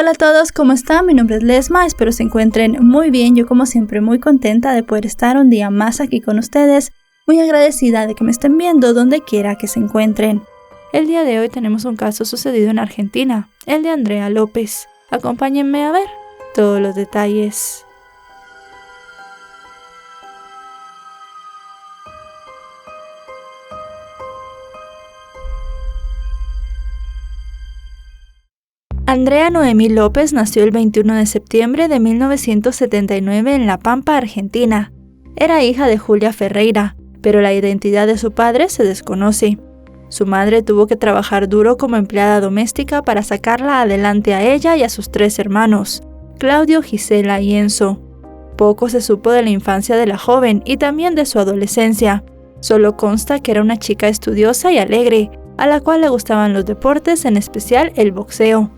Hola a todos, ¿cómo están? Mi nombre es Lesma, espero se encuentren muy bien. Yo como siempre muy contenta de poder estar un día más aquí con ustedes, muy agradecida de que me estén viendo donde quiera que se encuentren. El día de hoy tenemos un caso sucedido en Argentina, el de Andrea López. Acompáñenme a ver todos los detalles. Andrea Noemí López nació el 21 de septiembre de 1979 en La Pampa, Argentina. Era hija de Julia Ferreira, pero la identidad de su padre se desconoce. Su madre tuvo que trabajar duro como empleada doméstica para sacarla adelante a ella y a sus 3 hermanos, Claudio, Gisela y Enzo. Poco se supo de la infancia de la joven y también de su adolescencia. Solo consta que era una chica estudiosa y alegre, a la cual le gustaban los deportes, en especial el boxeo.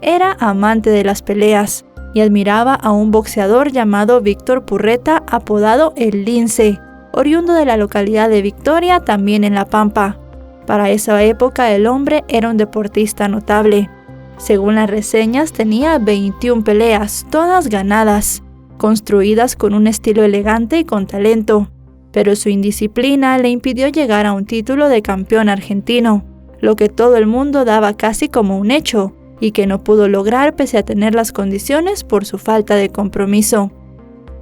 Era amante de las peleas y admiraba a un boxeador llamado Víctor Purreta, apodado El Lince, oriundo de la localidad de Victoria, también en La Pampa. Para esa época el hombre era un deportista notable. Según las reseñas, tenía 21 peleas, todas ganadas, construidas con un estilo elegante y con talento, pero su indisciplina le impidió llegar a un título de campeón argentino, lo que todo el mundo daba casi como un hecho, y que no pudo lograr pese a tener las condiciones por su falta de compromiso.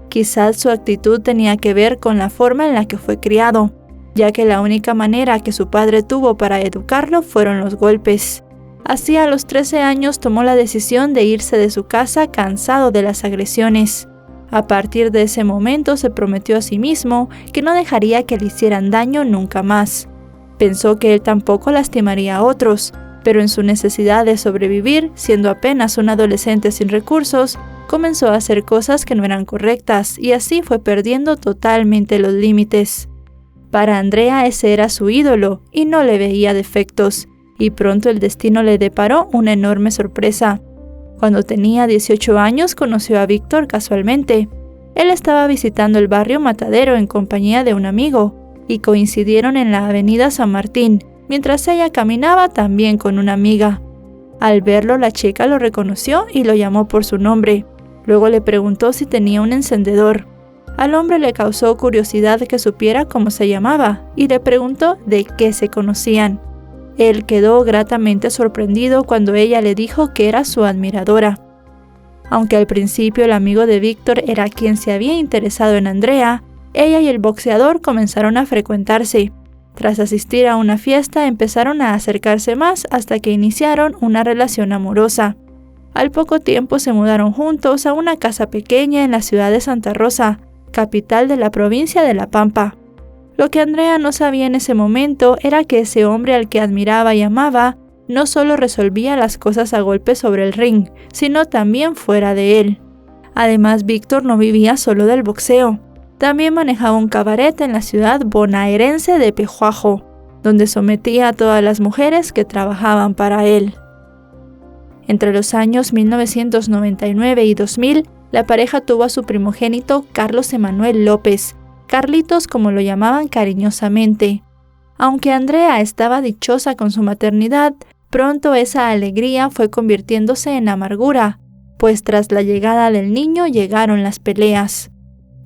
Quizás su actitud tenía que ver con la forma en la que fue criado, ya que la única manera que su padre tuvo para educarlo fueron los golpes. Así, a los 13 años tomó la decisión de irse de su casa cansado de las agresiones. A partir de ese momento se prometió a sí mismo que no dejaría que le hicieran daño nunca más. Pensó que él tampoco lastimaría a otros, pero en su necesidad de sobrevivir, siendo apenas un adolescente sin recursos, comenzó a hacer cosas que no eran correctas y así fue perdiendo totalmente los límites. Para Andrea ese era su ídolo y no le veía defectos, y pronto el destino le deparó una enorme sorpresa. Cuando tenía 18 años conoció a Víctor casualmente. Él estaba visitando el barrio Matadero en compañía de un amigo y coincidieron en la avenida San Martín, mientras ella caminaba también con una amiga. Al verlo, la chica lo reconoció y lo llamó por su nombre. Luego le preguntó si tenía un encendedor. Al hombre le causó curiosidad que supiera cómo se llamaba y le preguntó de qué se conocían. Él quedó gratamente sorprendido cuando ella le dijo que era su admiradora. Aunque al principio el amigo de Víctor era quien se había interesado en Andrea, ella y el boxeador comenzaron a frecuentarse. Tras asistir a una fiesta empezaron a acercarse más hasta que iniciaron una relación amorosa. Al poco tiempo se mudaron juntos a una casa pequeña en la ciudad de Santa Rosa, capital de la provincia de La Pampa. Lo que Andrea no sabía en ese momento era que ese hombre al que admiraba y amaba no solo resolvía las cosas a golpes sobre el ring, sino también fuera de él. Además, Víctor no vivía solo del boxeo. También manejaba un cabaret en la ciudad bonaerense de Pejuajo, donde sometía a todas las mujeres que trabajaban para él. Entre los años 1999 y 2000, la pareja tuvo a su primogénito Carlos Emanuel López, Carlitos como lo llamaban cariñosamente. Aunque Andrea estaba dichosa con su maternidad, pronto esa alegría fue convirtiéndose en amargura, pues tras la llegada del niño llegaron las peleas.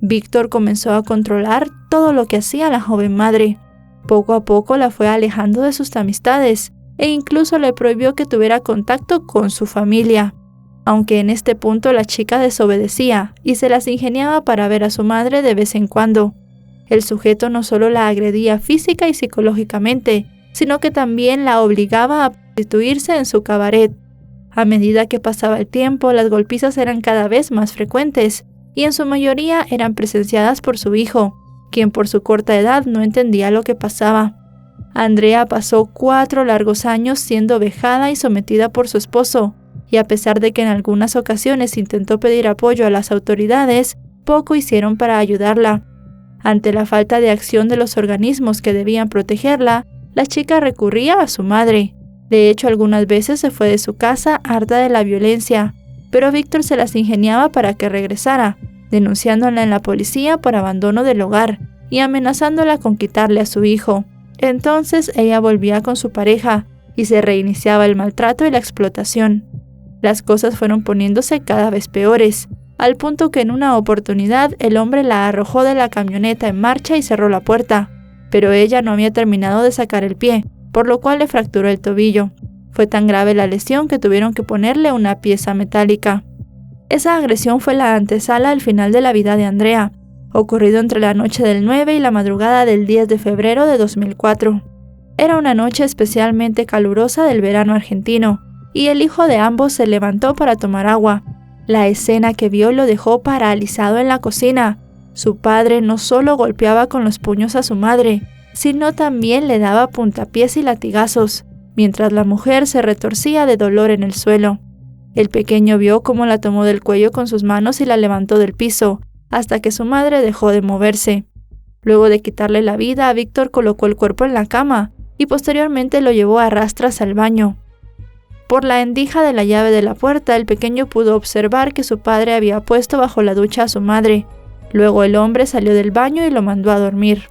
Víctor comenzó a controlar todo lo que hacía la joven madre. Poco a poco la fue alejando de sus amistades e incluso le prohibió que tuviera contacto con su familia. Aunque en este punto la chica desobedecía y se las ingeniaba para ver a su madre de vez en cuando. El sujeto no solo la agredía física y psicológicamente, sino que también la obligaba a prostituirse en su cabaret. A medida que pasaba el tiempo, las golpizas eran cada vez más frecuentes, y en su mayoría eran presenciadas por su hijo, quien por su corta edad no entendía lo que pasaba. Andrea pasó 4 largos años siendo vejada y sometida por su esposo, y a pesar de que en algunas ocasiones intentó pedir apoyo a las autoridades, poco hicieron para ayudarla. Ante la falta de acción de los organismos que debían protegerla, la chica recurría a su madre. De hecho, algunas veces se fue de su casa harta de la violencia, pero Víctor se las ingeniaba para que regresara, denunciándola en la policía por abandono del hogar y amenazándola con quitarle a su hijo. Entonces ella volvía con su pareja y se reiniciaba el maltrato y la explotación. Las cosas fueron poniéndose cada vez peores, al punto que en una oportunidad el hombre la arrojó de la camioneta en marcha y cerró la puerta, pero ella no había terminado de sacar el pie, por lo cual le fracturó el tobillo. Fue tan grave la lesión que tuvieron que ponerle una pieza metálica. Esa agresión fue la antesala al final de la vida de Andrea, ocurrido entre la noche del 9 y la madrugada del 10 de febrero de 2004. Era una noche especialmente calurosa del verano argentino, y el hijo de ambos se levantó para tomar agua. La escena que vio lo dejó paralizado en la cocina. Su padre no solo golpeaba con los puños a su madre, sino también le daba puntapiés y latigazos, mientras la mujer se retorcía de dolor en el suelo. El pequeño vio cómo la tomó del cuello con sus manos y la levantó del piso, hasta que su madre dejó de moverse. Luego de quitarle la vida, Víctor colocó el cuerpo en la cama y posteriormente lo llevó a rastras al baño. Por la endija de la llave de la puerta, el pequeño pudo observar que su padre había puesto bajo la ducha a su madre. Luego el hombre salió del baño y lo mandó a dormir.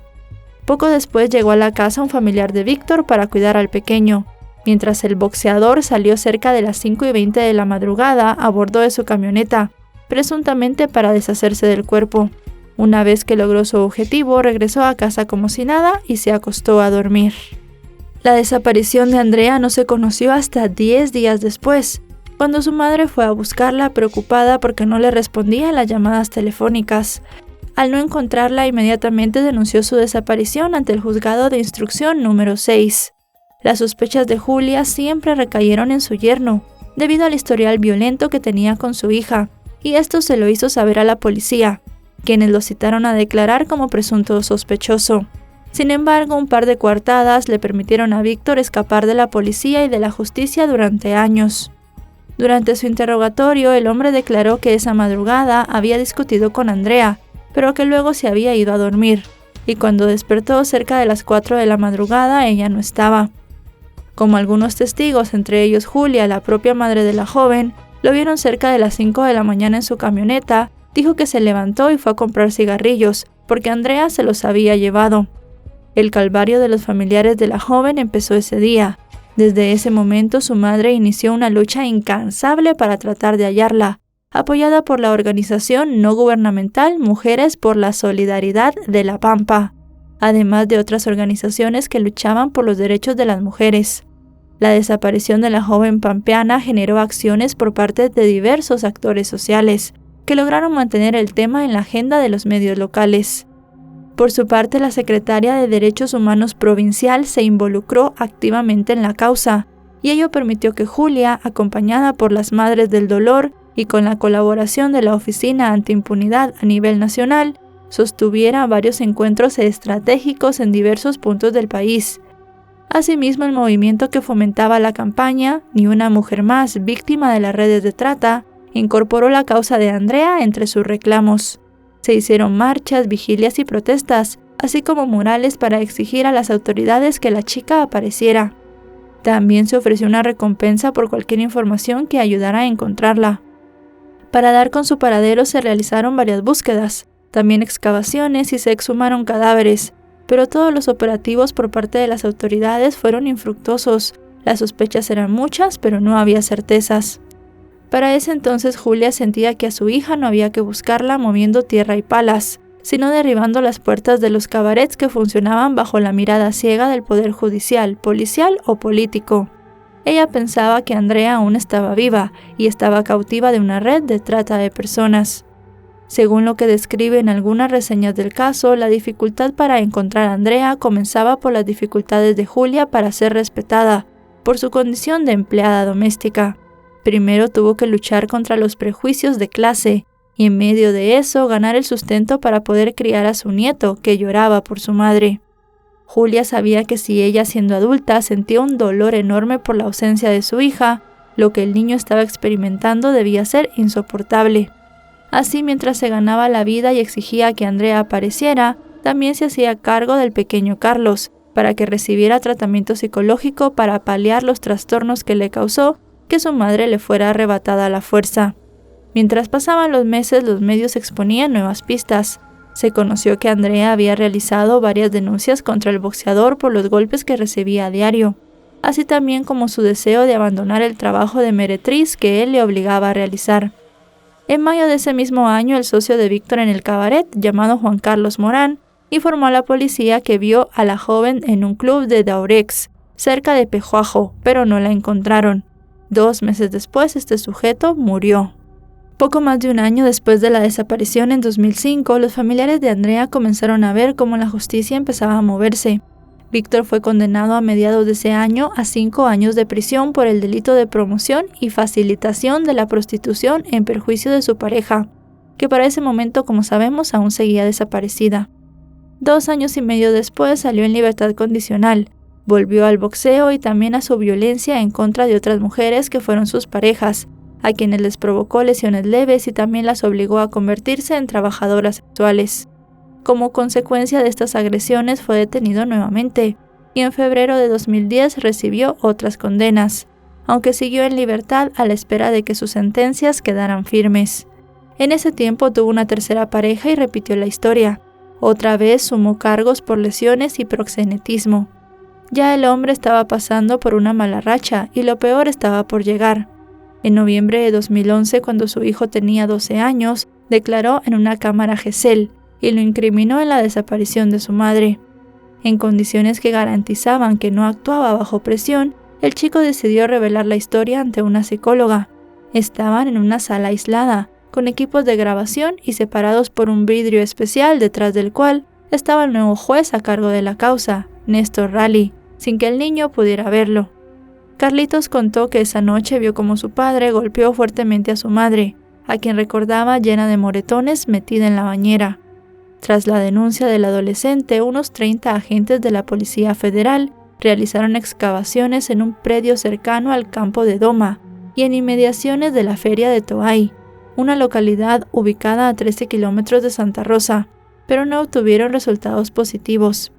Poco después llegó a la casa un familiar de Víctor para cuidar al pequeño, mientras el boxeador salió cerca de las 5:20 de la madrugada a bordo de su camioneta, presuntamente para deshacerse del cuerpo. Una vez que logró su objetivo, regresó a casa como si nada y se acostó a dormir. La desaparición de Andrea no se conoció hasta 10 días después, cuando su madre fue a buscarla preocupada porque no le respondía a las llamadas telefónicas. Al no encontrarla, inmediatamente denunció su desaparición ante el juzgado de instrucción número 6. Las sospechas de Julia siempre recayeron en su yerno, debido al historial violento que tenía con su hija, y esto se lo hizo saber a la policía, quienes lo citaron a declarar como presunto sospechoso. Sin embargo, un par de coartadas le permitieron a Víctor escapar de la policía y de la justicia durante años. Durante su interrogatorio, el hombre declaró que esa madrugada había discutido con Andrea, pero que luego se había ido a dormir, y cuando despertó cerca de las 4 de la madrugada, ella no estaba. Como algunos testigos, entre ellos Julia, la propia madre de la joven, lo vieron cerca de las 5 de la mañana en su camioneta, dijo que se levantó y fue a comprar cigarrillos, porque Andrea se los había llevado. El calvario de los familiares de la joven empezó ese día. Desde ese momento su madre inició una lucha incansable para tratar de hallarla, apoyada por la organización no gubernamental Mujeres por la Solidaridad de La Pampa, además de otras organizaciones que luchaban por los derechos de las mujeres. La desaparición de la joven pampeana generó acciones por parte de diversos actores sociales, que lograron mantener el tema en la agenda de los medios locales. Por su parte, la secretaria de Derechos Humanos provincial se involucró activamente en la causa, y ello permitió que Julia, acompañada por las Madres del Dolor y con la colaboración de la Oficina Antiimpunidad a nivel nacional, sostuviera varios encuentros estratégicos en diversos puntos del país. Asimismo, el movimiento que fomentaba la campaña Ni una mujer más víctima de las redes de trata incorporó la causa de Andrea entre sus reclamos. Se hicieron marchas, vigilias y protestas, así como murales para exigir a las autoridades que la chica apareciera. También se ofreció una recompensa por cualquier información que ayudara a encontrarla. Para dar con su paradero se realizaron varias búsquedas, también excavaciones y se exhumaron cadáveres, pero todos los operativos por parte de las autoridades fueron infructuosos. Las sospechas eran muchas, pero no había certezas. Para ese entonces Julia sentía que a su hija no había que buscarla moviendo tierra y palas, sino derribando las puertas de los cabarets que funcionaban bajo la mirada ciega del poder judicial, policial o político. Ella pensaba que Andrea aún estaba viva y estaba cautiva de una red de trata de personas. Según lo que describen algunas reseñas del caso, la dificultad para encontrar a Andrea comenzaba por las dificultades de Julia para ser respetada, por su condición de empleada doméstica. Primero tuvo que luchar contra los prejuicios de clase y en medio de eso ganar el sustento para poder criar a su nieto, que lloraba por su madre. Julia sabía que si ella, siendo adulta, sentía un dolor enorme por la ausencia de su hija, lo que el niño estaba experimentando debía ser insoportable. Así, mientras se ganaba la vida y exigía que Andrea apareciera, también se hacía cargo del pequeño Carlos, para que recibiera tratamiento psicológico para paliar los trastornos que le causó que su madre le fuera arrebatada a la fuerza. Mientras pasaban los meses, los medios exponían nuevas pistas. Se conoció que Andrea había realizado varias denuncias contra el boxeador por los golpes que recibía a diario. así también como su deseo de abandonar el trabajo de meretriz que él le obligaba a realizar. En mayo de ese mismo año, el socio de Víctor en el cabaret, llamado Juan Carlos Morán, informó a la policía que vio a la joven en un club de Daurex, cerca de Pejuajo, pero no la encontraron. 2 meses después, este sujeto murió. Poco más de un año después de la desaparición en 2005, los familiares de Andrea comenzaron a ver cómo la justicia empezaba a moverse. Víctor fue condenado a mediados de ese año a 5 años de prisión por el delito de promoción y facilitación de la prostitución en perjuicio de su pareja, que para ese momento, como sabemos, aún seguía desaparecida. 2 años y medio después salió en libertad condicional, volvió al boxeo y también a su violencia en contra de otras mujeres que fueron sus parejas, a quienes les provocó lesiones leves y también las obligó a convertirse en trabajadoras sexuales. Como consecuencia de estas agresiones fue detenido nuevamente y en febrero de 2010 recibió otras condenas, aunque siguió en libertad a la espera de que sus sentencias quedaran firmes. En ese tiempo tuvo una tercera pareja y repitió la historia. Otra vez sumó cargos por lesiones y proxenetismo. Ya el hombre estaba pasando por una mala racha y lo peor estaba por llegar. En noviembre de 2011, cuando su hijo tenía 12 años, declaró en una cámara Gesell y lo incriminó en la desaparición de su madre. En condiciones que garantizaban que no actuaba bajo presión, el chico decidió revelar la historia ante una psicóloga. Estaban en una sala aislada, con equipos de grabación y separados por un vidrio especial detrás del cual estaba el nuevo juez a cargo de la causa, Néstor Rally, sin que el niño pudiera verlo. Carlitos contó que esa noche vio cómo su padre golpeó fuertemente a su madre, a quien recordaba llena de moretones metida en la bañera. Tras la denuncia del adolescente, unos 30 agentes de la Policía Federal realizaron excavaciones en un predio cercano al campo de Doma y en inmediaciones de la feria de Toay, una localidad ubicada a 13 kilómetros de Santa Rosa, pero no obtuvieron resultados positivos.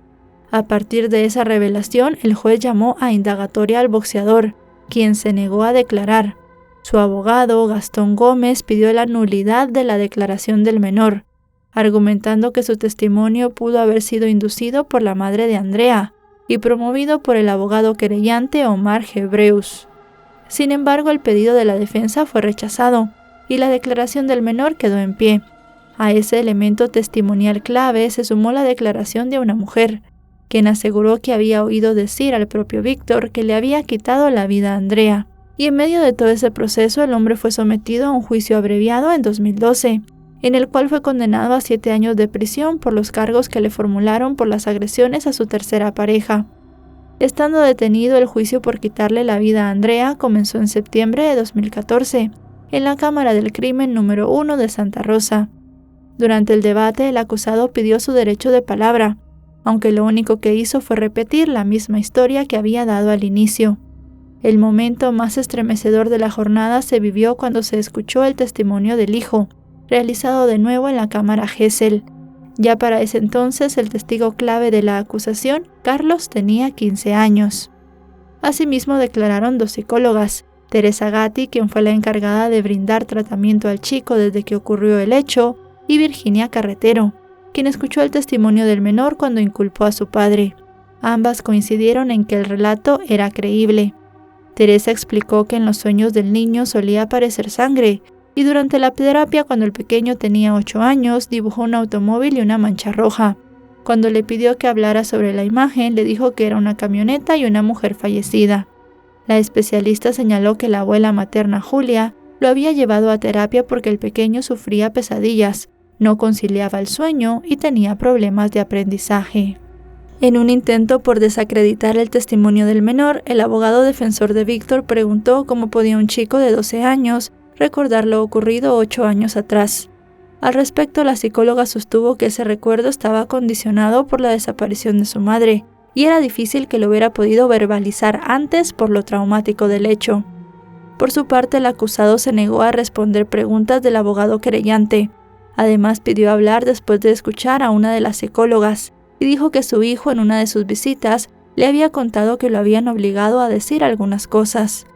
A partir de esa revelación, el juez llamó a indagatoria al boxeador, quien se negó a declarar. Su abogado, Gastón Gómez, pidió la nulidad de la declaración del menor, argumentando que su testimonio pudo haber sido inducido por la madre de Andrea y promovido por el abogado querellante Omar Gebreus. Sin embargo, el pedido de la defensa fue rechazado y la declaración del menor quedó en pie. A ese elemento testimonial clave se sumó la declaración de una mujer, quien aseguró que había oído decir al propio Víctor que le había quitado la vida a Andrea. Y en medio de todo ese proceso, el hombre fue sometido a un juicio abreviado en 2012, en el cual fue condenado a 7 años de prisión por los cargos que le formularon por las agresiones a su tercera pareja. Estando detenido, el juicio por quitarle la vida a Andrea comenzó en septiembre de 2014, en la Cámara del Crimen número 1 de Santa Rosa. Durante el debate, el acusado pidió su derecho de palabra, aunque lo único que hizo fue repetir la misma historia que había dado al inicio. El momento más estremecedor de la jornada se vivió cuando se escuchó el testimonio del hijo, realizado de nuevo en la cámara Gesell. Ya para ese entonces, el testigo clave de la acusación, Carlos, tenía 15 años. Asimismo, declararon 2 psicólogas, Teresa Gatti, quien fue la encargada de brindar tratamiento al chico desde que ocurrió el hecho, y Virginia Carretero, quien escuchó el testimonio del menor cuando inculpó a su padre. Ambas coincidieron en que el relato era creíble. Teresa explicó que en los sueños del niño solía aparecer sangre, y durante la terapia, cuando el pequeño tenía 8 años, dibujó un automóvil y una mancha roja. Cuando le pidió que hablara sobre la imagen, le dijo que era una camioneta y una mujer fallecida. La especialista señaló que la abuela materna Julia lo había llevado a terapia porque el pequeño sufría pesadillas, no conciliaba el sueño y tenía problemas de aprendizaje. En un intento por desacreditar el testimonio del menor, el abogado defensor de Víctor preguntó cómo podía un chico de 12 años recordar lo ocurrido 8 años atrás. Al respecto, la psicóloga sostuvo que ese recuerdo estaba condicionado por la desaparición de su madre, y era difícil que lo hubiera podido verbalizar antes por lo traumático del hecho. Por su parte, el acusado se negó a responder preguntas del abogado querellante. Además, pidió hablar después de escuchar a una de las psicólogas, y dijo que su hijo en una de sus visitas le había contado que lo habían obligado a decir algunas cosas.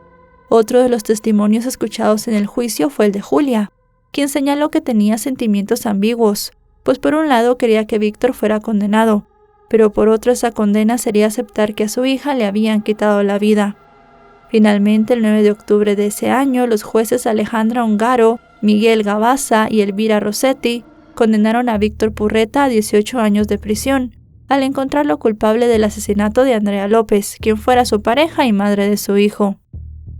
Otro de los testimonios escuchados en el juicio fue el de Julia, quien señaló que tenía sentimientos ambiguos, pues por un lado quería que Víctor fuera condenado, pero por otro esa condena sería aceptar que a su hija le habían quitado la vida. Finalmente, el 9 de octubre de ese año, los jueces Alejandra Ongaro, Miguel Gabaza y Elvira Rossetti condenaron a Víctor Purreta a 18 años de prisión, al encontrarlo culpable del asesinato de Andrea López, quien fuera su pareja y madre de su hijo.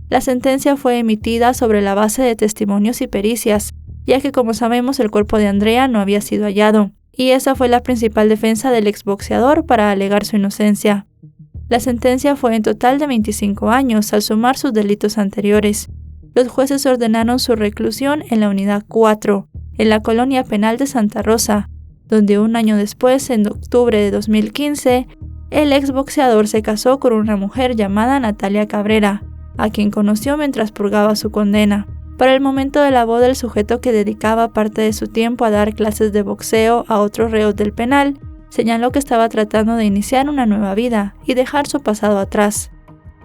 La sentencia fue emitida sobre la base de testimonios y pericias, ya que como sabemos el cuerpo de Andrea no había sido hallado, y esa fue la principal defensa del exboxeador para alegar su inocencia. La sentencia fue en total de 25 años, al sumar sus delitos anteriores. Los jueces ordenaron su reclusión en la Unidad 4, en la Colonia Penal de Santa Rosa, donde un año después, en octubre de 2015, el exboxeador se casó con una mujer llamada Natalia Cabrera, a quien conoció mientras purgaba su condena. Para el momento de la boda, el sujeto que dedicaba parte de su tiempo a dar clases de boxeo a otros reos del penal, señaló que estaba tratando de iniciar una nueva vida y dejar su pasado atrás.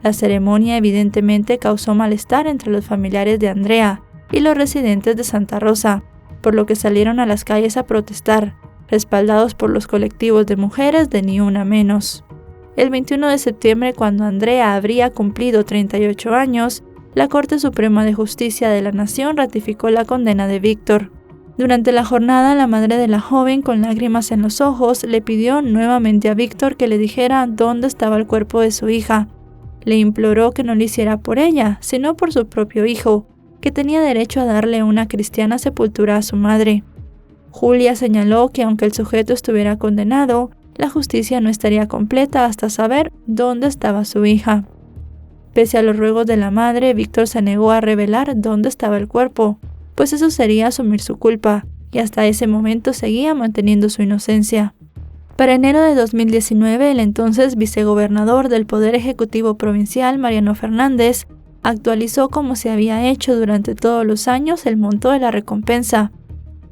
La ceremonia evidentemente causó malestar entre los familiares de Andrea y los residentes de Santa Rosa, por lo que salieron a las calles a protestar, respaldados por los colectivos de mujeres de Ni Una Menos. El 21 de septiembre, cuando Andrea habría cumplido 38 años, la Corte Suprema de Justicia de la Nación ratificó la condena de Víctor. Durante la jornada, la madre de la joven, con lágrimas en los ojos, le pidió nuevamente a Víctor que le dijera dónde estaba el cuerpo de su hija. Le imploró que no lo hiciera por ella, sino por su propio hijo, que tenía derecho a darle una cristiana sepultura a su madre. Julia señaló que aunque el sujeto estuviera condenado, la justicia no estaría completa hasta saber dónde estaba su hija. Pese a los ruegos de la madre, Víctor se negó a revelar dónde estaba el cuerpo, pues eso sería asumir su culpa, y hasta ese momento seguía manteniendo su inocencia. Para enero de 2019, el entonces vicegobernador del Poder Ejecutivo Provincial, Mariano Fernández, actualizó como se había hecho durante todos los años el monto de la recompensa.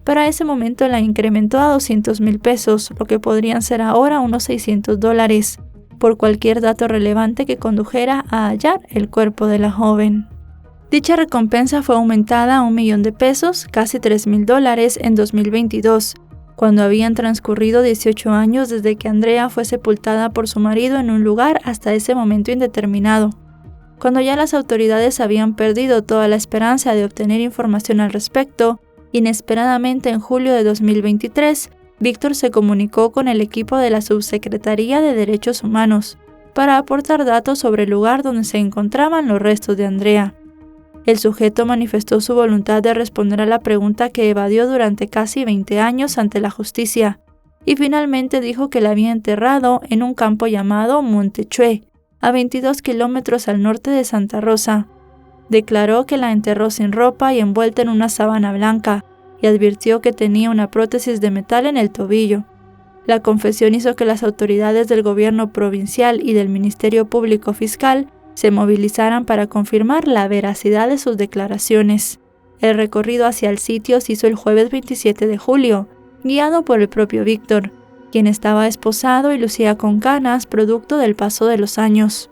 Para ese momento la incrementó a 200,000 pesos, lo que podrían ser ahora unos $600, por cualquier dato relevante que condujera a hallar el cuerpo de la joven. Dicha recompensa fue aumentada a $1,000,000, casi $3,000 en 2022, cuando habían transcurrido 18 años desde que Andrea fue sepultada por su marido en un lugar hasta ese momento indeterminado. Cuando ya las autoridades habían perdido toda la esperanza de obtener información al respecto, inesperadamente en julio de 2023, Víctor se comunicó con el equipo de la Subsecretaría de Derechos Humanos para aportar datos sobre el lugar donde se encontraban los restos de Andrea. El sujeto manifestó su voluntad de responder a la pregunta que evadió durante casi 20 años ante la justicia, y finalmente dijo que la había enterrado en un campo llamado Monte Chue, a 22 kilómetros al norte de Santa Rosa. Declaró que la enterró sin ropa y envuelta en una sábana blanca, y advirtió que tenía una prótesis de metal en el tobillo. La confesión hizo que las autoridades del gobierno provincial y del Ministerio Público Fiscal se movilizaran para confirmar la veracidad de sus declaraciones. El recorrido hacia el sitio se hizo el jueves 27 de julio, guiado por el propio Víctor, quien estaba esposado y lucía con canas producto del paso de los años.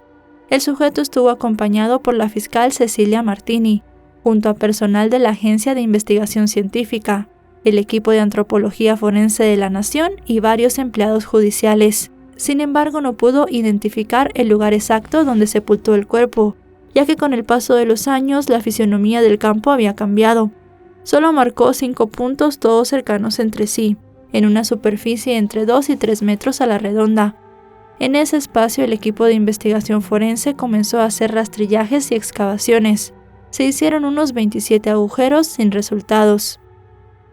El sujeto estuvo acompañado por la fiscal Cecilia Martini, junto a personal de la Agencia de Investigación Científica, el equipo de antropología forense de la Nación y varios empleados judiciales. Sin embargo, no pudo identificar el lugar exacto donde sepultó el cuerpo, ya que con el paso de los años la fisionomía del campo había cambiado. Solo marcó 5 puntos todos cercanos entre sí, en una superficie entre 2 y 3 metros a la redonda. En ese espacio el equipo de investigación forense comenzó a hacer rastrillajes y excavaciones. Se hicieron unos 27 agujeros sin resultados.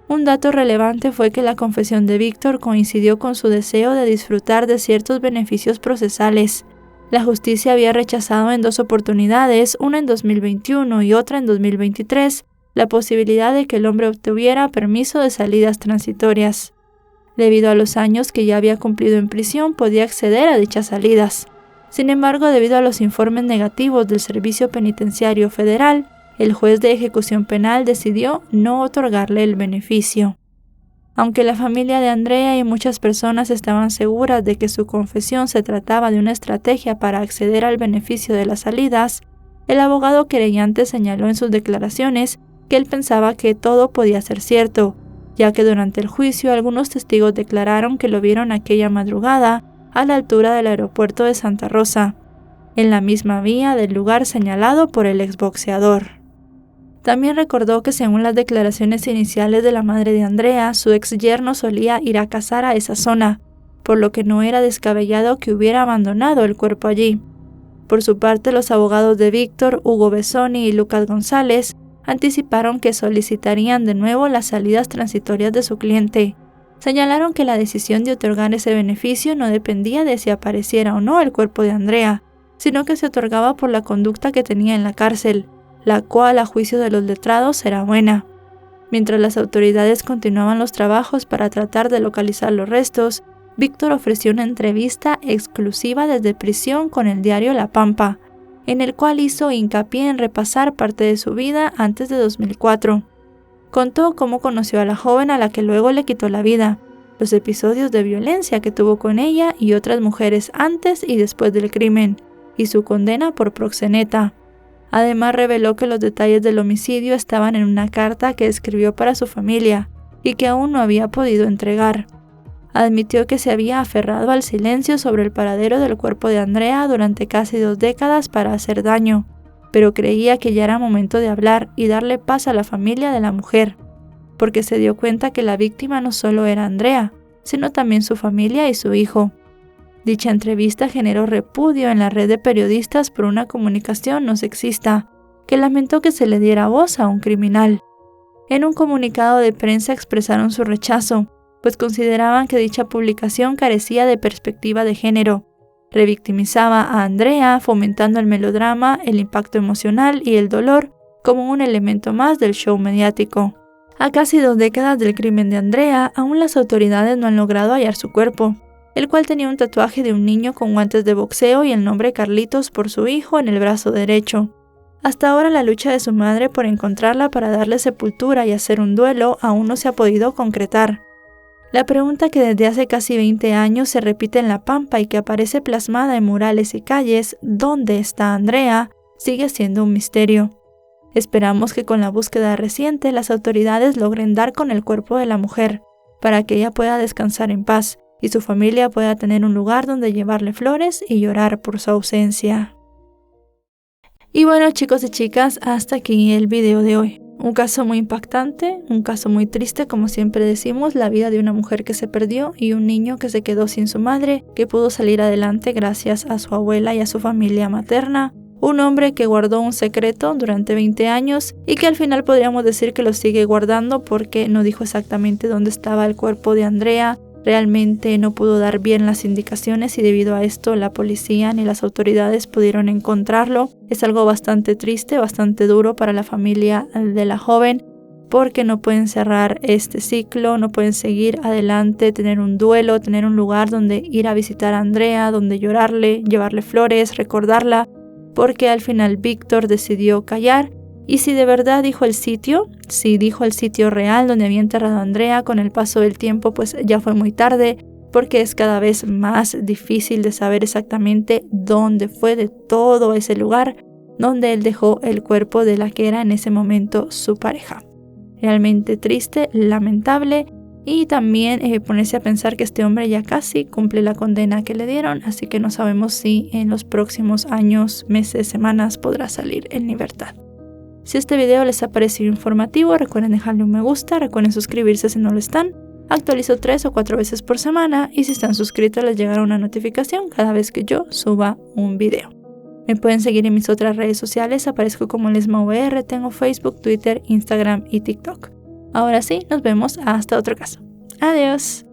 Un dato relevante fue que la confesión de Víctor coincidió con su deseo de disfrutar de ciertos beneficios procesales. La justicia había rechazado en 2 oportunidades, una en 2021 y otra en 2023, la posibilidad de que el hombre obtuviera permiso de salidas transitorias. Debido a los años que ya había cumplido en prisión, podía acceder a dichas salidas. Sin embargo, debido a los informes negativos del Servicio Penitenciario Federal, el juez de ejecución penal decidió no otorgarle el beneficio. Aunque la familia de Andrea y muchas personas estaban seguras de que su confesión se trataba de una estrategia para acceder al beneficio de las salidas, el abogado querellante señaló en sus declaraciones que él pensaba que todo podía ser cierto, ya que durante el juicio algunos testigos declararon que lo vieron aquella madrugada a la altura del aeropuerto de Santa Rosa, en la misma vía del lugar señalado por el exboxeador. También recordó que según las declaraciones iniciales de la madre de Andrea, su ex yerno solía ir a cazar a esa zona, por lo que no era descabellado que hubiera abandonado el cuerpo allí. Por su parte, los abogados de Víctor, Hugo Bessoni y Lucas González, anticiparon que solicitarían de nuevo las salidas transitorias de su cliente. Señalaron que la decisión de otorgar ese beneficio no dependía de si apareciera o no el cuerpo de Andrea, sino que se otorgaba por la conducta que tenía en la cárcel, la cual a juicio de los letrados era buena. Mientras las autoridades continuaban los trabajos para tratar de localizar los restos, Víctor ofreció una entrevista exclusiva desde prisión con el diario La Pampa, en el cual hizo hincapié en repasar parte de su vida antes de 2004. Contó cómo conoció a la joven a la que luego le quitó la vida, los episodios de violencia que tuvo con ella y otras mujeres antes y después del crimen, y su condena por proxeneta. Además reveló que los detalles del homicidio estaban en una carta que escribió para su familia y que aún no había podido entregar. Admitió que se había aferrado al silencio sobre el paradero del cuerpo de Andrea durante casi 2 décadas para hacer daño, pero creía que ya era momento de hablar y darle paz a la familia de la mujer, porque se dio cuenta que la víctima no solo era Andrea, sino también su familia y su hijo. Dicha entrevista generó repudio en la red de periodistas por una comunicación no sexista, que lamentó que se le diera voz a un criminal. En un comunicado de prensa expresaron su rechazo, pues consideraban que dicha publicación carecía de perspectiva de género, revictimizaba a Andrea, fomentando el melodrama, el impacto emocional y el dolor como un elemento más del show mediático. A casi 2 décadas del crimen de Andrea, aún las autoridades no han logrado hallar su cuerpo, el cual tenía un tatuaje de un niño con guantes de boxeo y el nombre Carlitos por su hijo en el brazo derecho. Hasta ahora la lucha de su madre por encontrarla para darle sepultura y hacer un duelo aún no se ha podido concretar. La pregunta que desde hace casi 20 años se repite en La Pampa y que aparece plasmada en murales y calles, ¿dónde está Andrea?, sigue siendo un misterio. Esperamos que con la búsqueda reciente las autoridades logren dar con el cuerpo de la mujer, para que ella pueda descansar en paz y su familia pueda tener un lugar donde llevarle flores y llorar por su ausencia. Y bueno, chicos y chicas, hasta aquí el video de hoy. Un caso muy impactante, un caso muy triste, como siempre decimos, la vida de una mujer que se perdió y un niño que se quedó sin su madre, que pudo salir adelante gracias a su abuela y a su familia materna. Un hombre que guardó un secreto durante 20 años y que al final podríamos decir que lo sigue guardando porque no dijo exactamente dónde estaba el cuerpo de Andrea. Realmente no pudo dar bien las indicaciones y debido a esto la policía ni las autoridades pudieron encontrarlo. Es algo bastante triste, bastante duro para la familia de la joven porque no pueden cerrar este ciclo, no pueden seguir adelante, tener un duelo, tener un lugar donde ir a visitar a Andrea, donde llorarle, llevarle flores, recordarla, porque al final Víctor decidió callar. Y si de verdad dijo el sitio, si dijo el sitio real donde había enterrado a Andrea, con el paso del tiempo pues ya fue muy tarde, porque es cada vez más difícil de saber exactamente dónde fue de todo ese lugar donde él dejó el cuerpo de la que era en ese momento su pareja. Realmente triste, lamentable y también ponerse a pensar que este hombre ya casi cumple la condena que le dieron, así que no sabemos si en los próximos años, meses, semanas podrá salir en libertad. Si este video les ha parecido informativo, recuerden dejarle un me gusta, recuerden suscribirse si no lo están. Actualizo 3 o 4 veces por semana y si están suscritos les llegará una notificación cada vez que yo suba un video. Me pueden seguir en mis otras redes sociales, aparezco como LesmaVR, tengo Facebook, Twitter, Instagram y TikTok. Ahora sí, nos vemos hasta otro caso. Adiós.